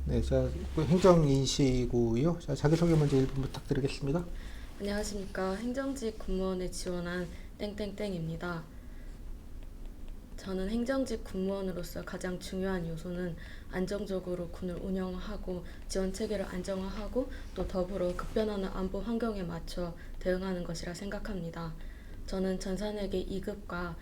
네, 자, 행정인시고요. 자, 자기소개 먼저 1분 부탁드리겠습니다. 안녕하십니까. 행정직 군무원에 지원한 땡땡땡입니다. 저는 행정직 군무원으로서 가장 중요한 요소는 안정적으로 군을 운영하고 지원 체계를 안정화하고 또 더불어 급변하는 안보 환경에 맞춰 대응하는 것이라 생각합니다. 저는 전산회계 2급과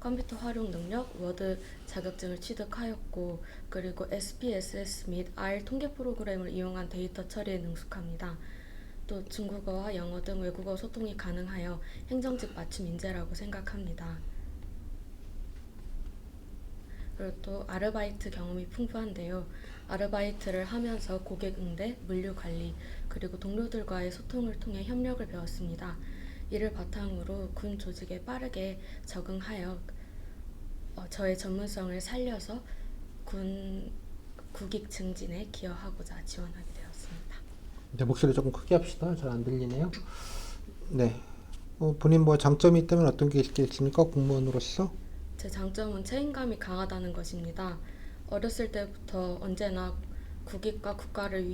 컴퓨터 활용 능력, 워드 자격증을 취득하였고 그리고 SPSS 및 R 통계 프로그램을 이용한 데이터 처리에 능숙합니다. 또 중국어와 영어 등 외국어 소통이 가능하여 행정직 맞춤 인재라고 생각합니다. 그리고 또 아르바이트 경험이 풍부한데요. 아르바이트를 하면서 고객 응대, 물류 관리, 그리고 동료들과의 소통을 통해 협력을 배웠습니다. 이를 바탕으로 군 조직에 빠르게 적응하여 저의 전문성을 살려서 군 국익 증진에 기여하고자 지원하게 되었습니다. 네, 목소리 조금 크게 합시다. 잘 안 들리네요. 네. 본인 뭐 장점이 있다면 어떤 게 있겠습니까? 공무원으로서? 제 장점은 책임감이 강하다는 것입니다. 어렸을 때부터 언제나 국익과 국가를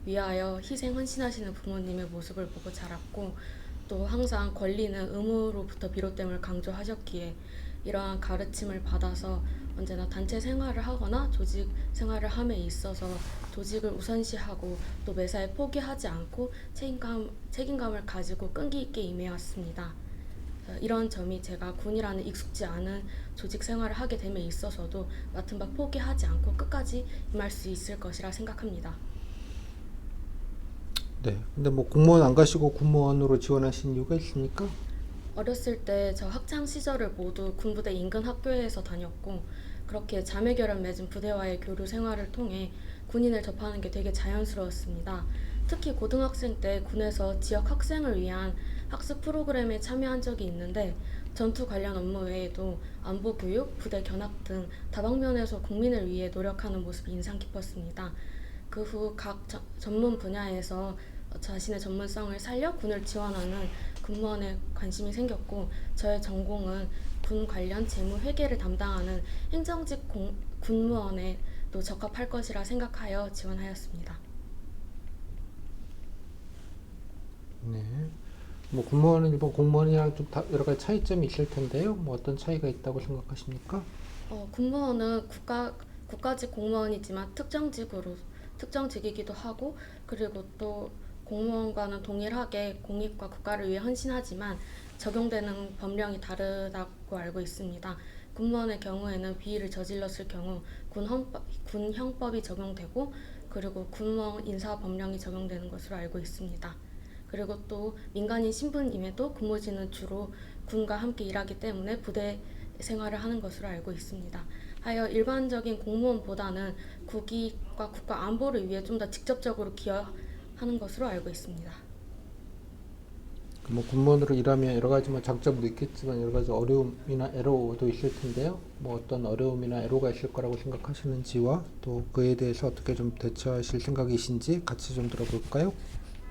위하여 희생 헌신하시는 부모님의 모습을 보고 자랐고 또 항상 권리는 의무로부터 비롯됨을 강조하셨기에 이러한 가르침을 받아서 언제나 단체 생활을 하거나 조직 생활을 함에 있어서 조직을 우선시하고 또 매사에 포기하지 않고 책임감을 가지고 끈기 있게 임해왔습니다. 이런 점이 제가 군이라는 익숙지 않은 조직 생활을 하게 됨에 있어서도 맡은 바 포기하지 않고 끝까지 임할 수 있을 것이라 생각합니다. 네. 근데 뭐 공무원 안 가시고 군무원으로 지원하신 이유가 있습니까? 어렸을 때 저 학창 시절을 모두 군부대 인근 학교에서 다녔고 그렇게 자매결연 맺은 부대와의 교류 생활을 통해 군인을 접하는 게 되게 자연스러웠습니다. 특히 고등학생 때 군에서 지역 학생을 위한 학습 프로그램에 참여한 적이 있는데 전투 관련 업무 외에도 안보 교육, 부대 견학 등 다방면에서 국민을 위해 노력하는 모습이 인상 깊었습니다. 그 후 각 전문 분야에서 자신의 전문성을 살려 군을 지원하는 군무원에 관심이 생겼고 저의 전공은 군 관련 재무 회계를 담당하는 행정직 군무원에도 적합할 것이라 생각하여 지원하였습니다. 네. 뭐 군무원은 일본 공무원이랑 좀 여러 가지 차이점이 있을 텐데요. 뭐 어떤 차이가 있다고 생각하십니까? 군무원은 국가직 공무원이지만 특정직이기도 하고 그리고 또 공무원과는 동일하게 공익과 국가를 위해 헌신하지만 적용되는 법령이 다르다고 알고 있습니다. 군무원의 경우에는 비위를 저질렀을 경우 군형법이 적용되고 그리고 군무원 인사법령이 적용되는 것으로 알고 있습니다. 그리고 또 민간인 신분임에도 근무지는 주로 군과 함께 일하기 때문에 부대 생활을 하는 것으로 알고 있습니다. 하여 일반적인 공무원보다는 국익과 국가 안보를 위해 좀 더 직접적으로 기여하는 것으로 알고 있습니다. 뭐 군무원으로 일하면 여러 가지 뭐 장점도 있겠지만 여러 가지 어려움이나 애로도 있을 텐데요. 뭐 어떤 어려움이나 애로가 있을 거라고 생각하시는지와 또 그에 대해서 어떻게 좀 대처하실 생각이신지 같이 좀 들어볼까요?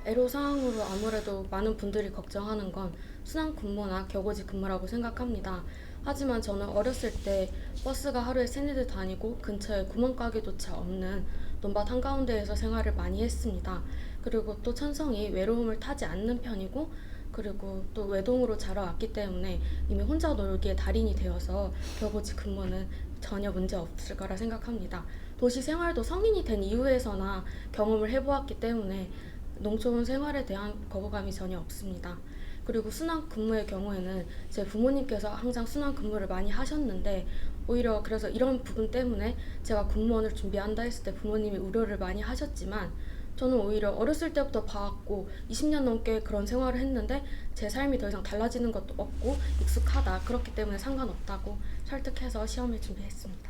애로사항으로 아무래도 많은 분들이 걱정하는 건 순환 근무나 격오지 근무라고 생각합니다. 하지만 저는 어렸을 때 버스가 하루에 3~4대 다니고 근처에 구멍가게조차 없는 논밭 한가운데에서 생활을 많이 했습니다. 그리고 또 천성이 외로움을 타지 않는 편이고 그리고 또 외동으로 자라왔기 때문에 이미 혼자 놀기에 달인이 되어서 격오지 근무는 전혀 문제 없을 거라 생각합니다. 도시 생활도 성인이 된 이후에서나 경험을 해보았기 때문에 농촌 생활에 대한 거부감이 전혀 없습니다. 그리고 순환 근무의 경우에는 제 부모님께서 항상 순환 근무를 많이 하셨는데 오히려 그래서 이런 부분 때문에 제가 군무원을 준비한다 했을 때 부모님이 우려를 많이 하셨지만 저는 오히려 어렸을 때부터 봐왔고 20년 넘게 그런 생활을 했는데 제 삶이 더 이상 달라지는 것도 없고 익숙하다 그렇기 때문에 상관없다고 설득해서 시험을 준비했습니다.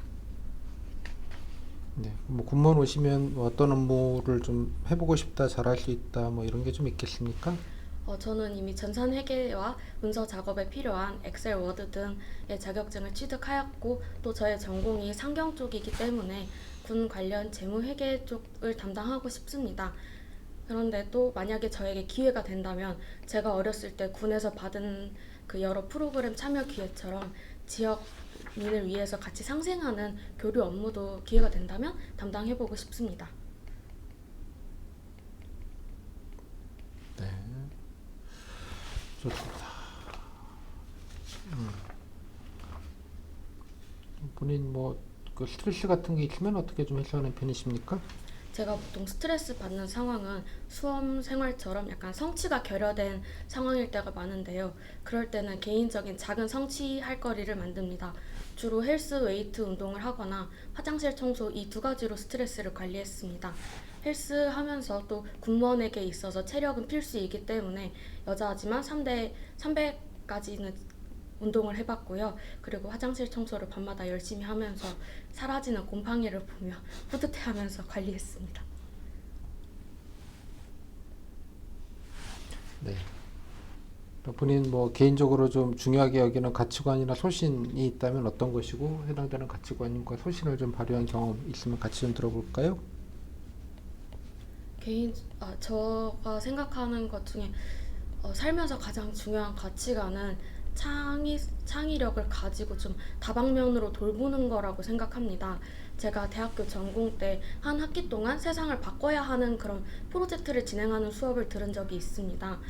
네. 뭐 군무원 오시면 뭐 어떤 업무를 좀 해보고 싶다, 잘할 수 있다, 뭐 이런 게 좀 있겠습니까? 저는 이미 전산 회계와 문서 작업에 필요한 엑셀, 워드 등의 자격증을 취득하였고 또 저의 전공이 상경 쪽이기 때문에 군 관련 재무 회계 쪽을 담당하고 싶습니다. 그런데 또 만약에 저에게 기회가 된다면 제가 어렸을 때 군에서 받은 그 여러 프로그램 참여 기회처럼 지역 민을 위해서 같이 상생하는 교류 업무도 기회가 된다면 담당해보고 싶습니다. 네, 좋습니다. 본인 그 스트레스 같은 게 있으면 어떻게 좀 해소하는 편이십니까? 제가 보통 스트레스 받는 상황은 수험 생활처럼 약간 성취가 결여된 상황일 때가 많은데요. 그럴 때는 개인적인 작은 성취할 거리를 만듭니다. 주로 헬스 웨이트 운동을 하거나 화장실 청소 이 두 가지로 스트레스를 관리했습니다. 헬스 하면서 또 군무원에게 있어서 체력은 필수이기 때문에 여자지만 300까지는 운동을 해봤고요. 그리고 화장실 청소를 밤마다 열심히 하면서 사라지는 곰팡이를 보며 뿌듯해하면서 관리했습니다. 네. 본인 개인적으로 좀 중요하게 여기는 가치관이나 소신이 있다면 어떤 것이고 해당되는 가치관과 소신을 좀 발휘한 경험 있으면 같이 좀 들어볼까요? 제가 생각하는 것 중에 살면서 가장 중요한 가치관은 창의력을 가지고 좀 다방면으로 돌보는 거라고 생각합니다. 제가 대학교 전공 때 한 학기 동안 세상을 바꿔야 하는 그런 프로젝트를 진행하는 수업을 들은 적이 있습니다.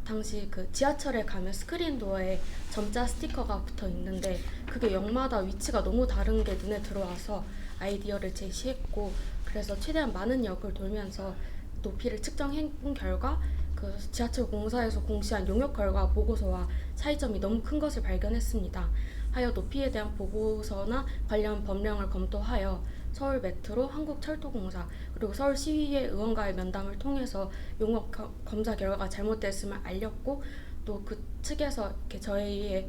당시 그 지하철에 가면 스크린 도어에 점자 스티커가 붙어 있는데 그게 역마다 위치가 너무 다른 게 눈에 들어와서 아이디어를 제시했고, 그래서 최대한 많은 역을 돌면서 높이를 측정해 본 결과 그 지하철 공사에서 공시한 용역 결과 보고서와 차이점이 너무 큰 것을 발견했습니다. 하여 높이에 대한 보고서나 관련 법령을 검토하여 서울 메트로, 한국철도공사, 그리고 서울시의회 의원과의 면담을 통해서 용역 검사 결과가 잘못됐음을 알렸고, 또 그 측에서 이렇게 저희의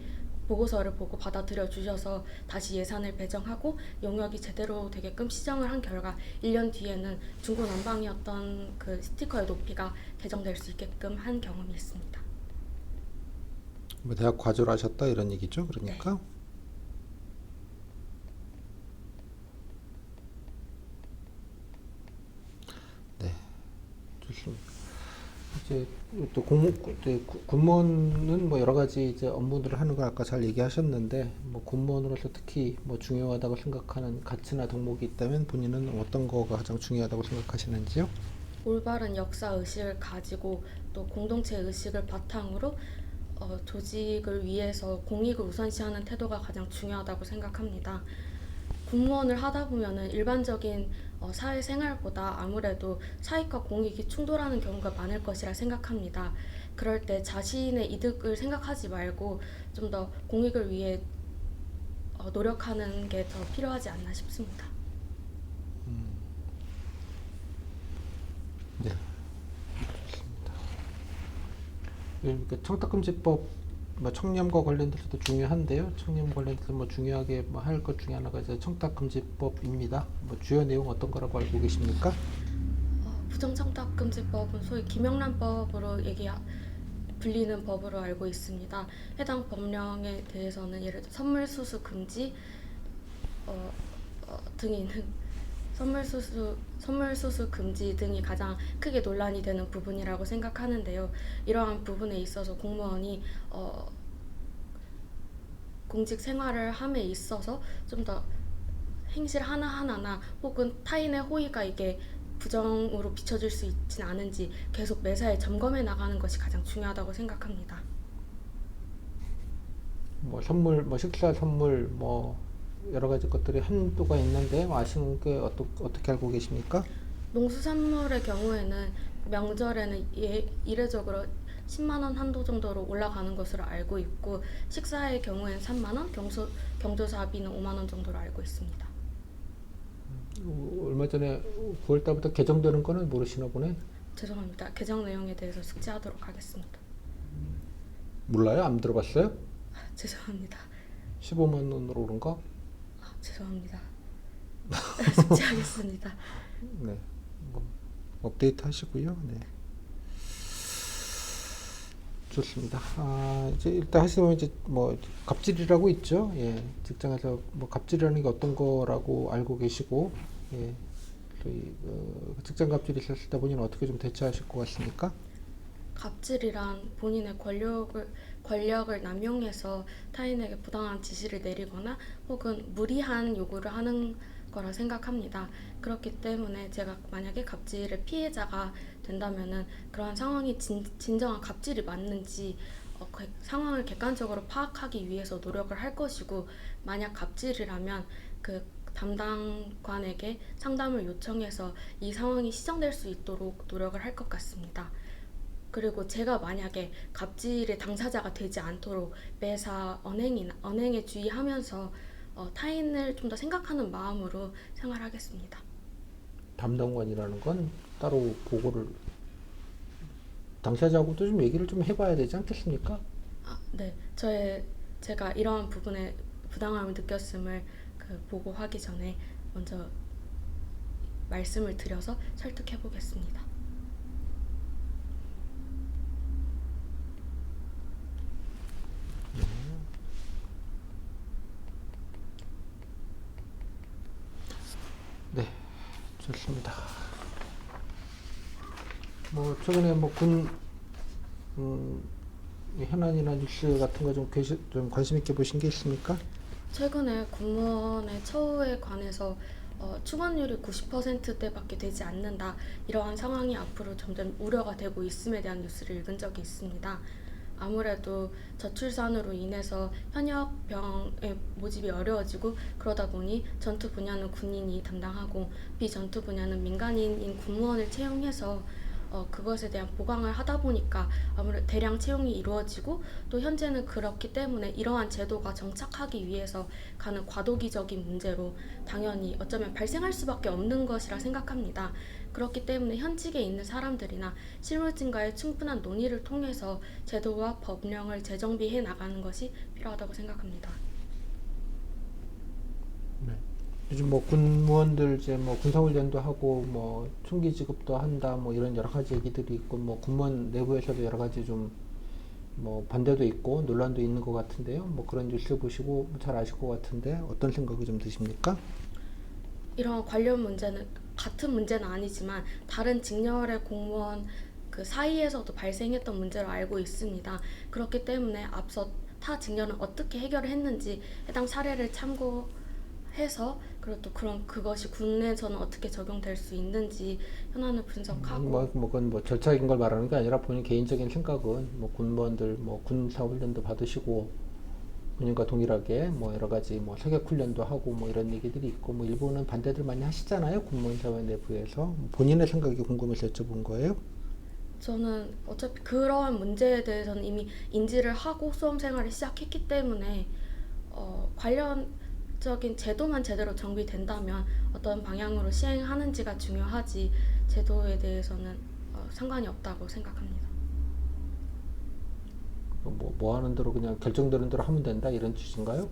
보고서를 보고 받아들여 주셔서 다시 예산을 배정하고 용역이 제대로 되게끔 시정을 한 결과 1년 뒤에는 중구난방이었던 그 스티커의 높이가 개정될 수 있게끔 한 경험이 있습니다. 대학 과조를 하셨다 이런 얘기죠, 네. 그러니까. 네, 좋습니다. 이제 또 군무원은 여러 가지 이제 업무들을 하는 걸 아까 잘 얘기하셨는데 군무원으로서 특히 중요하다고 생각하는 가치나 덕목이 있다면 본인은 어떤 거가 가장 중요하다고 생각하시는지요? 올바른 역사 의식을 가지고 또 공동체 의식을 바탕으로 조직을 위해서 공익을 우선시하는 태도가 가장 중요하다고 생각합니다. 군무원을 하다 보면은 일반적인 사회생활보다 아무래도 사익과 공익이 충돌하는 경우가 많을 것이라 생각합니다. 그럴 때 자신의 이득을 생각하지 말고 좀 더 공익을 위해 노력하는 게 더 필요하지 않나 싶습니다. 네, 좋습니다. 그러니까 청탁금지법 청렴과 관련돼서도 중요한데요. 청렴 관련돼서 중요하게 할 것 중에 하나가 이제 청탁금지법입니다. 주요 내용 어떤 거라고 알고 계십니까? 부정청탁금지법은 소위 김영란법으로 불리는 법으로 알고 있습니다. 해당 법령에 대해서는 예를 들어 선물수수 금지 등이 있는 선물수수 금지 등이 가장 크게 논란이 되는 부분이라고 생각하는데요. 이러한 부분에 있어서 공무원이 공직 생활을 함에 있어서 좀 더 행실 하나하나나 혹은 타인의 호의가 이게 부정으로 비춰질 수 있진 않은지 계속 매사에 점검해 나가는 것이 가장 중요하다고 생각합니다. 선물, 식사 선물, 여러 가지 것들이 한도가 있는데 아시는 게 어떻게 알고 계십니까? 농수산물의 경우에는 명절에는 이례적으로 10만 원 한도 정도로 올라가는 것으로 알고 있고, 식사의 경우에는 3만 원, 경조사비는 5만 원 정도로 알고 있습니다. 얼마 전에 9월 달부터 개정되는 거는 모르시나 보네. 죄송합니다. 개정 내용에 대해서 숙지하도록 하겠습니다. 몰라요? 안 들어봤어요? 죄송합니다. 15만 원으로 오른 거? 죄송합니다. 숙지하겠습니다. 네, 업데이트 하시고요. 네. 좋습니다. 이제 일단 하시면 이제 갑질이라고 있죠. 예, 직장에서 갑질이라는 게 어떤 거라고 알고 계시고, 예, 직장 갑질이 있었을 때 본인은 어떻게 좀 대처하실 것 같습니까? 갑질이란 본인의 권력을 권력을 남용해서 타인에게 부당한 지시를 내리거나 혹은 무리한 요구를 하는 거라 생각합니다. 그렇기 때문에 제가 만약에 갑질의 피해자가 된다면은 그러한 상황이 진정한 갑질이 맞는지 상황을 객관적으로 파악하기 위해서 노력을 할 것이고, 만약 갑질이라면 그 담당관에게 상담을 요청해서 이 상황이 시정될 수 있도록 노력을 할 것 같습니다. 그리고 제가 만약에 갑질의 당사자가 되지 않도록 매사 언행에 주의하면서 타인을 좀 더 생각하는 마음으로 생활하겠습니다. 담당관이라는 건 따로 보고를 당사자하고도 좀 얘기를 좀 해봐야 되지 않겠습니까? 네, 제가 이러한 부분에 부당함을 느꼈음을 보고하기 전에 먼저 말씀을 드려서 설득해 보겠습니다. 네, 좋습니다. 뭐 최근에 뭐군 현안이나 뉴스 같은 거 좀 관심 있게 보신 게 있습니까? 최근에 공무원의 처우에 관해서 출근율이 90%대밖에 되지 않는다, 이러한 상황이 앞으로 점점 우려가 되고 있음에 대한 뉴스를 읽은 적이 있습니다. 아무래도 저출산으로 인해서 현역병의 모집이 어려워지고, 그러다 보니 전투 분야는 군인이 담당하고 비전투 분야는 민간인인 군무원을 채용해서 그것에 대한 보강을 하다 보니까 아무래도 대량 채용이 이루어지고, 또 현재는 그렇기 때문에 이러한 제도가 정착하기 위해서 가는 과도기적인 문제로 당연히 어쩌면 발생할 수밖에 없는 것이라 생각합니다. 그렇기 때문에 현직에 있는 사람들이나 실무진과의 충분한 논의를 통해서 제도와 법령을 재정비해 나가는 것이 필요하다고 생각합니다. 네. 요즘 뭐 군무원들 이제 뭐 군사훈련도 하고 뭐 총기 지급도 한다 뭐 이런 여러 가지 얘기들이 있고, 뭐 군무원 내부에서도 여러 가지 좀 뭐 반대도 있고 논란도 있는 것 같은데요. 뭐 그런 뉴스 보시고 잘 아실 것 같은데 어떤 생각이 좀 드십니까? 이런 관련 문제는 같은 문제는 아니지만 다른 직렬의 공무원 그 사이에서도 발생했던 문제로 알고 있습니다. 그렇기 때문에 앞서 타 직렬은 어떻게 해결을 했는지 해당 사례를 참고해서, 그리고 또 그것이 군내에서는 어떻게 적용될 수 있는지 현안을 분석하고. 그건 뭐 절차적인 걸 말하는 게 아니라 본인 개인적인 생각은 뭐 군무원들 뭐 군사훈련도 받으시고 군인과 동일하게 뭐 여러 가지 뭐 사격 훈련도 하고 뭐 이런 얘기들이 있고, 뭐 일부는 반대들 많이 하시잖아요, 군무원 사회 내부에서. 본인의 생각이 궁금해서 여쭤본 거예요. 저는 어차피 그러한 문제에 대해서는 이미 인지를 하고 수험 생활을 시작했기 때문에 관련적인 제도만 제대로 정비된다면 어떤 방향으로 시행하는지가 중요하지, 제도에 대해서는 상관이 없다고 생각합니다. 뭐 하는 대로 그냥 결정되는 대로 하면 된다 이런 취지인가요?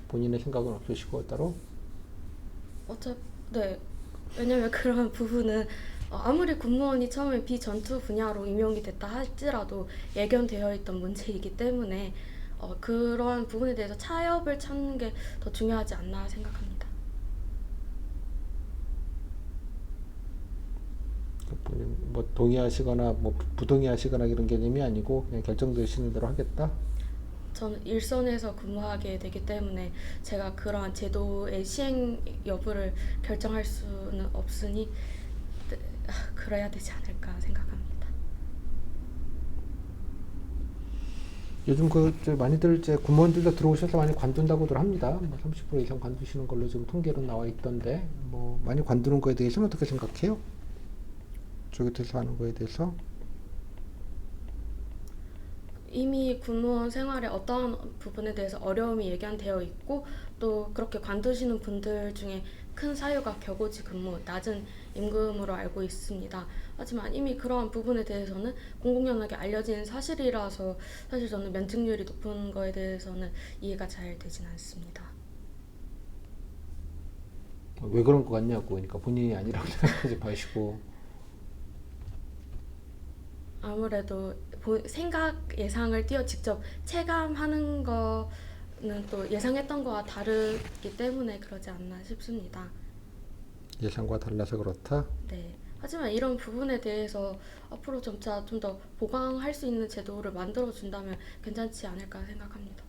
본인의 생각은 없으시고 따로? 네. 왜냐면 그런 부분은 아무리 군무원이 처음에 비전투 분야로 임용이 됐다 할지라도 예견되어 있던 문제이기 때문에 그러한 부분에 대해서 타협을 찾는 게 더 중요하지 않나 생각합니다. 본인 뭐 동의하시거나 뭐 부동의하시거나 이런 개념이 아니고 그냥 결정되시는 대로 하겠다? 저는 일선에서 근무하게 되기 때문에 제가 그러한 제도의 시행 여부를 결정할 수는 없으니 그래야 되지 않을까 생각합니다. 요즘 많이들 이제 군무원들도 들어오셔서 많이 관둔다고들 합니다. 뭐 30% 이상 관두시는 걸로 지금 통계로 나와 있던데, 뭐 많이 관두는 거에 대해서는 어떻게 생각해요? 저기서 하는 거에 대해서? 이미 군무원 생활의 어떠한 부분에 대해서 어려움이 예견되어 있고, 또 그렇게 관두시는 분들 중에 큰 사유가 격오지 근무, 낮은 임금으로 알고 있습니다. 하지만 이미 그러한 부분에 대해서는 공공연하게 알려진 사실이라서 사실 저는 면직률이 높은 거에 대해서는 이해가 잘 되진 않습니다. 왜 그런 것 같냐고. 그러니까 본인이 아니라고 생각하지 마시고. 아무래도 생각 예상을 뛰어 직접 체감하는 거는 또 예상했던 거와 다르기 때문에 그러지 않나 싶습니다. 예상과 달라서 그렇다? 네. 하지만 이런 부분에 대해서 앞으로 점차 좀 더 보강할 수 있는 제도를 만들어 준다면 괜찮지 않을까 생각합니다.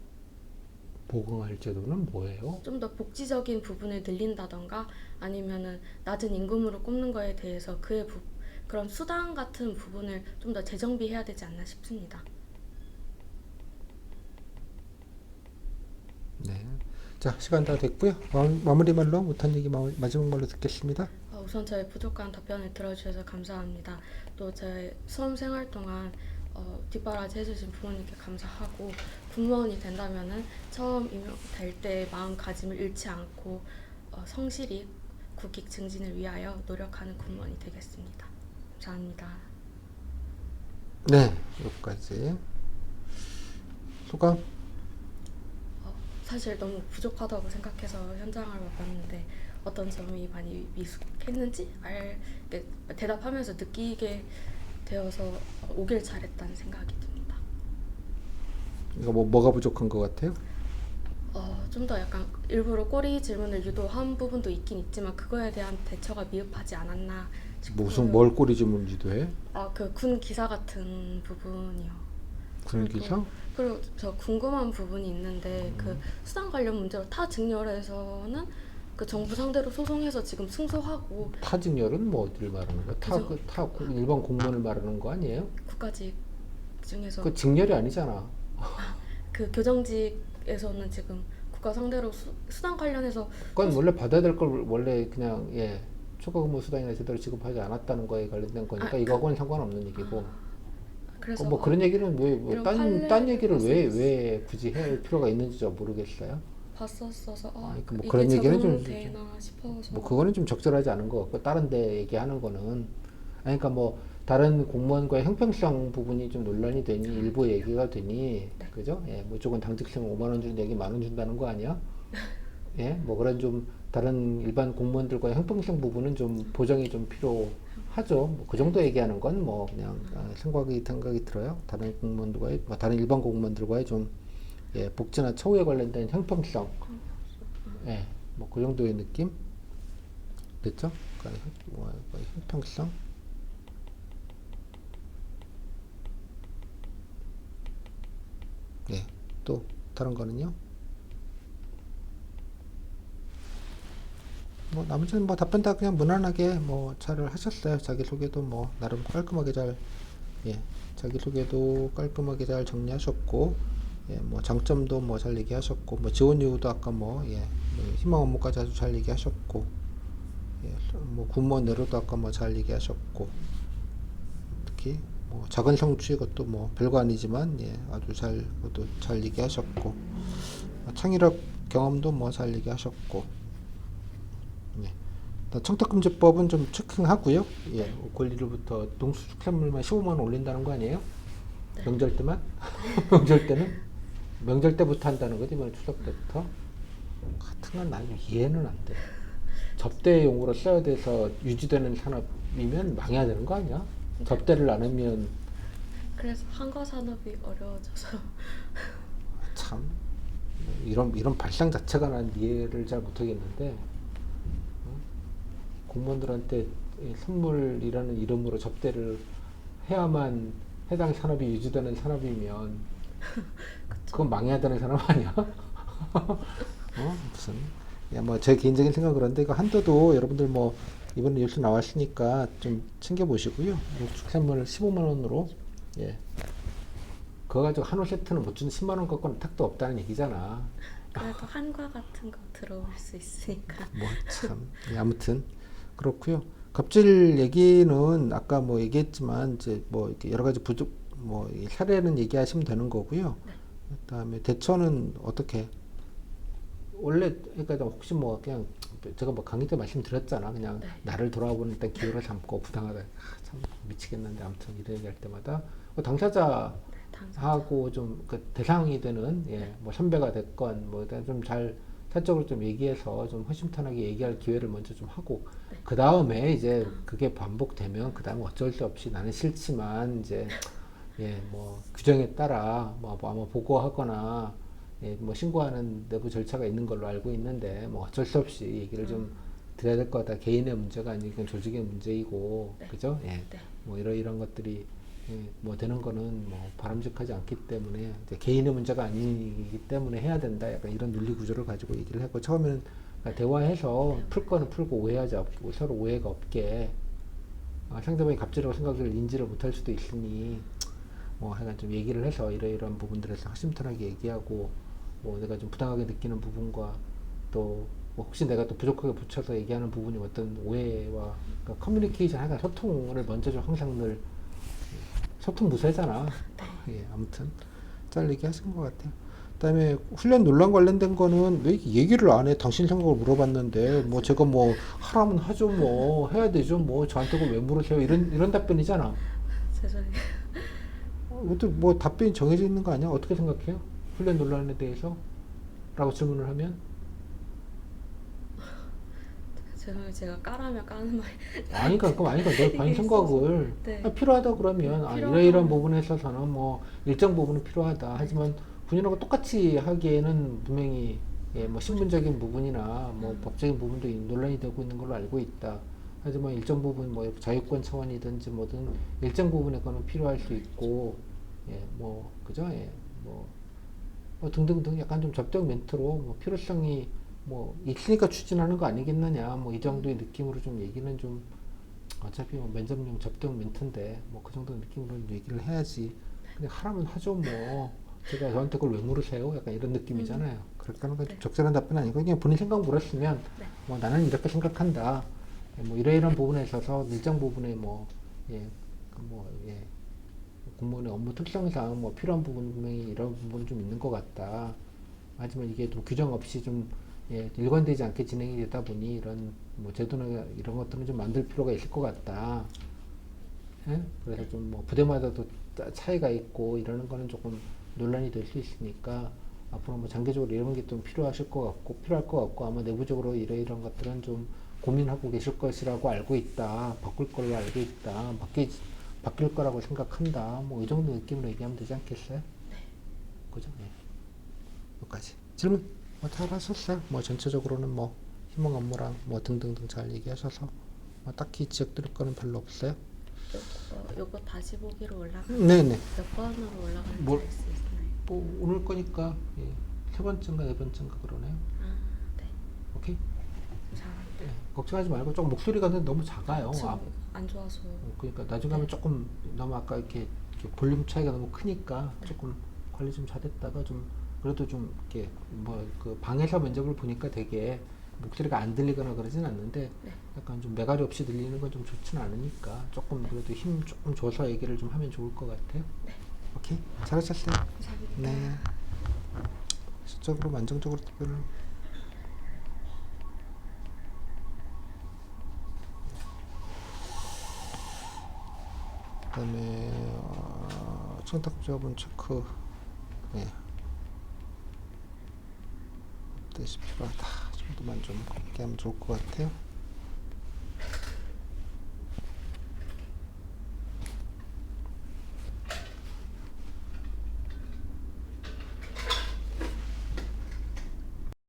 보강할 제도는 뭐예요? 좀 더 복지적인 부분을 늘린다던가 아니면은 낮은 임금으로 꼽는 거에 대해서 그런 수당 같은 부분을 좀 더 재정비해야 되지 않나 싶습니다. 네. 자, 시간 다 됐고요. 마무리 말로 못한 얘기 마지막 말로 듣겠습니다. 우선 저의 부족한 답변을 들어주셔서 감사합니다. 또 제 수험 생활 동안 뒷바라지 해주신 부모님께 감사하고 공무원이 된다면은 처음 될 때 마음가짐을 잃지 않고 성실히 국익 증진을 위하여 노력하는 공무원이 되겠습니다. 감사합니다. 네, 여기까지. 소감? 사실 너무 부족하다고 생각해서 현장을 와봤는데 어떤 점이 많이 미숙했는지 대답하면서 느끼게 되어서 오길 잘했다는 생각이 듭니다. 이거 뭐가 부족한 것 같아요? 좀 더 약간 일부러 꼬리 질문을 유도한 부분도 있긴 있지만 그거에 대한 대처가 미흡하지 않았나 싶고요. 뭘 꼬리 질문 유도해? 그 군 기사 같은 부분이요. 군 기사? 그리고 저 궁금한 부분이 있는데 그 수당 관련 문제로 타 직렬에서는 그 정부 상대로 소송해서 지금 승소하고 타직렬은 뭐 어디를 말하는 거야? 일반 공무원을 말하는 거 아니에요? 국가직 중에서 그 직렬이 아니잖아. 그 교정직에서는 지금 국가 상대로 수당 관련해서 그건 원래 받아야 될 걸 원래 그냥 초과 근무 수당이나 제대로 지급하지 않았다는 거에 관련된 거니까 이거하고는 상관없는 얘기고. 그래서 뭐 그런 얘기는 이런 딴 얘기를 판례를 왜 굳이 할 필요가 있는지 저 모르겠어요. 봤었어서 뭐 이게 그런 얘기는 좀 적용되나 싶어서 뭐 그거는 좀 적절하지 않은 것 같고 다른 데 얘기하는 거는 그러니까 뭐 다른 공무원과의 형평성 부분이 좀 논란이 되니 일부 얘기가 되니 네. 그죠? 무조건 당직생 5만 원 주는 얘기 10,000원 준다는 거 아니야? 뭐 그런 좀 다른 일반 공무원들과의 형평성 부분은 좀 보정이 좀 필요하죠. 뭐 그 정도 얘기하는 건 뭐 그냥 생각이 들어요. 다른 공무원들과의 다른 일반 공무원들과의 좀 복지나 처우에 관련된 형평성, 뭐 그 정도의 느낌 됐죠? 그러니까 형평성. 또 다른 거는요? 뭐 나머지는 뭐 답변 다 그냥 무난하게 뭐 잘 하셨어요. 자기소개도 뭐 나름 깔끔하게 자기소개도 깔끔하게 잘 정리하셨고, 뭐 장점도 뭐 잘 얘기하셨고, 뭐 지원 이유도 아까 뭐 희망 업무까지 아주 잘 얘기하셨고, 뭐 군무원 내로도 아까 뭐 잘 얘기하셨고, 특히 뭐 작은 성취 것도 뭐 별거 아니지만 아주 잘 얘기하셨고, 창의력 경험도 뭐 잘 얘기하셨고, 청탁금지법은 좀 체킹하고요. 권리로부터 농수축산물만 15만 원 올린다는 거 아니에요? 네. 명절 때만? 명절 때는? 명절 때부터 한다는 거지, 이번 추석 때부터? 같은 건 난 이해는 안 돼. 접대용으로 써야 돼서 유지되는 산업이면 망해야 되는 거 아니야? 접대를 안 하면 그래서 한거 산업이 어려워져서 참 이런 발상 자체가 난 이해를 잘 못하겠는데 공무원들한테 선물이라는 이름으로 접대를 해야만 해당 산업이 유지되는 산업이면 그건 망해야 되는 산업 아니야? 무슨 뭐 제 개인적인 생각은 그런데 이거 한도도 여러분들 뭐 이번에 뉴스 나왔으니까 좀 챙겨보시고요. 축산물 15만 원으로 그거 가지고 한우 세트는 못 주는 10만 원 갖고는 택도 없다는 얘기잖아. 그래도 한과 같은 거 들어올 수 있으니까 뭐 참 아무튼 그렇고요. 갑질 얘기는 아까 뭐 얘기했지만 이제 뭐 이렇게 여러 가지 부족 뭐 사례는 얘기하시면 되는 거고요. 그다음에 대처는 어떻게? 원래 그러니까 혹시 뭐 그냥 제가 뭐 강의 때 말씀드렸잖아. 그냥 나를 돌아보는 일단 기회를 삼고 부당하다. 참 미치겠는데 아무튼 이런 얘기할 때마다 당사자하고 좀 그 대상이 되는 뭐 선배가 됐건 뭐 좀 잘 사적으로 좀 얘기해서 좀 허심탄회하게 얘기할 기회를 먼저 좀 하고 그 다음에 이제 그게 반복되면 그 다음에 어쩔 수 없이 나는 싫지만 이제 뭐 규정에 따라 뭐 아마 보고하거나 뭐 신고하는 내부 절차가 있는 걸로 알고 있는데 뭐 어쩔 수 없이 얘기를 좀 드려야 될 것 같다. 개인의 문제가 아니고 조직의 문제이고, 네. 그죠? 예. 네. 뭐 이런 것들이 뭐 되는 거는 뭐 바람직하지 않기 때문에 이제 개인의 문제가 아니기 때문에 해야 된다. 약간 이런 논리 구조를 가지고 얘기를 했고 처음에는 그러니까 대화해서 풀 거는 풀고 오해하지 없고 서로 오해가 없게 상대방이 갑질이라고 생각을 인지를 못할 수도 있으니 뭐 하여간 좀 얘기를 해서 이러이러한 부분들에서 허심탄회하게 얘기하고 뭐 내가 좀 부당하게 느끼는 부분과 또 뭐 혹시 내가 또 부족하게 붙여서 얘기하는 부분이 어떤 오해와 그러니까 커뮤니케이션 하여간 소통을 먼저 좀 항상 늘 소통 무쇠잖아. 예, 아무튼 잘 얘기하신 것 같아요. 그다음에 훈련 논란 관련된 거는 왜 이렇게 얘기를 안 해? 당신 생각을 물어봤는데 뭐 제가 뭐 하라면 하죠 뭐 해야 되죠 뭐 저한테 그걸 왜 물으세요? 이런 답변이잖아. 죄송해요. 이것도 뭐 답변이 정해져 있는 거 아니야? 어떻게 생각해요? 훈련 논란에 대해서? 라고 질문을 하면 죄송해요. 제가 까라면 까는 말. 아니까 그럼 아니까 내 본인 이게 있어서. 생각을 네. 필요하다 그러면 네, 이러이러한 필요하다면- 부분에 있어서는 뭐 일정 부분은 필요하다 하지만 본인하고 똑같이 하기에는 분명히 뭐 신분적인 부분이나 뭐 법적인 부분도 논란이 되고 있는 걸로 알고 있다. 하지만 일정 부분 뭐 자유권 차원이든지 뭐든 일정 부분에 거는 필요할 수 있고 뭐 그죠? 뭐 등등등 약간 좀 접경 멘트로 뭐 필요성이 뭐 있으니까 추진하는 거 아니겠느냐 뭐 이 정도의 느낌으로 좀 얘기는 좀 어차피 뭐 면접용 접경 멘트인데 뭐 그 정도 느낌으로 얘기를 해야지 그냥 하라면 하죠 뭐 제가 저한테 그걸 왜 물으세요 약간 이런 느낌이잖아요 그렇게 하는 건 좀 네. 적절한 답변 아니고 그냥 본인 생각 물었으면 네. 뭐 나는 이렇게 생각한다 뭐 이러이러한 부분에 있어서 일정 부분에 공무원의 업무 특성상 뭐 필요한 부분 분명히 이런 부분 좀 있는 것 같다. 하지만 이게 또 규정 없이 좀 일관되지 않게 진행이 되다 보니 이런 뭐 제도나 이런 것들은 좀 만들 필요가 있을 것 같다. 예? 그래서 좀 뭐 부대마다도 차이가 있고 이러는 거는 조금 논란이 될 수 있으니까 앞으로 뭐 장기적으로 이런 게 좀 필요하실 것 같고 필요할 것 같고 아마 내부적으로 이런 것들은 좀 고민하고 계실 것이라고 알고 있다. 바꿀 걸로 알고 있다. 바뀔 거라고 생각한다. 뭐 이 정도 느낌으로 얘기하면 되지 않겠어요? 그죠? 예. 여기까지. 질문 뭐 잘하셨어요. 뭐 전체적으로는 뭐 희망 업무랑 뭐 등등등 잘 얘기하셔서 뭐 딱히 지적드릴 거는 별로 없어요. 요거 다시 보기로 네네. 몇 번으로 올라가는지 뭘- 알 수 있나요? 뭐 오늘 거니까 세 번째인가 네 번째인가 그러네요. 아, 네. 오케이. 잘한다. 걱정하지 말고 조금 목소리가 근데 너무 작아요. 지금 안 좋아서. 그러니까 나중에 하면 조금 너무 아까 이렇게 볼륨 차이가 너무 크니까 조금 관리 좀 잘했다가 좀 그래도 좀 이렇게 뭐 그 방에서 면접을 보니까 되게 목소리가 안 들리거나 그러진 않는데 네. 약간 좀 매가리 없이 들리는 건 좀 좋지는 않으니까 조금 그래도 힘 조금 줘서 얘기를 좀 하면 좋을 것 같아요. 오케이 잘하셨어요. 감사합니다. 네. 시적으로 안정적으로 답변을 그다음에 청탁 자본 체크 어떻게 필요하다 정도만 좀 얘기하면 좋을 것 같아요.